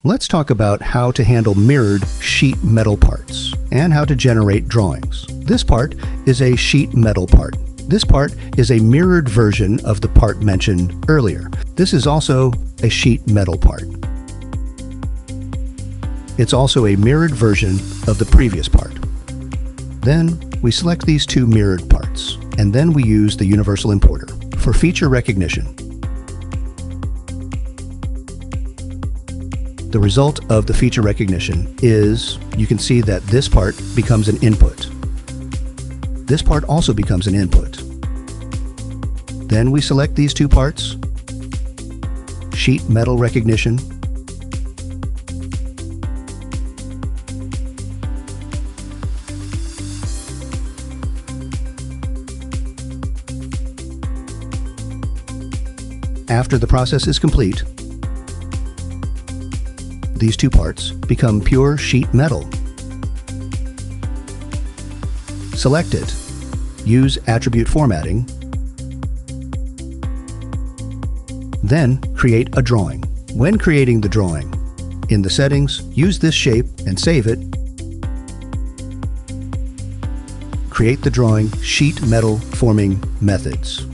Let's talk about how to handle mirrored sheet metal parts and how to generate drawings. This part is a sheet metal part. This part is a mirrored version of the part mentioned earlier. This is also a sheet metal part. It's also a mirrored version of the previous part. Then we select these two mirrored parts, and then we use the Universal Importer for feature recognition. The result of the feature recognition is you can see that this part becomes an input. This part also becomes an input. Then we select these two parts, sheet metal recognition, after the process is complete, these two parts become pure sheet metal. Select it, use attribute formatting, then create a drawing. When creating the drawing, in the settings, use this shape and save it. Create the drawing sheet metal forming methods.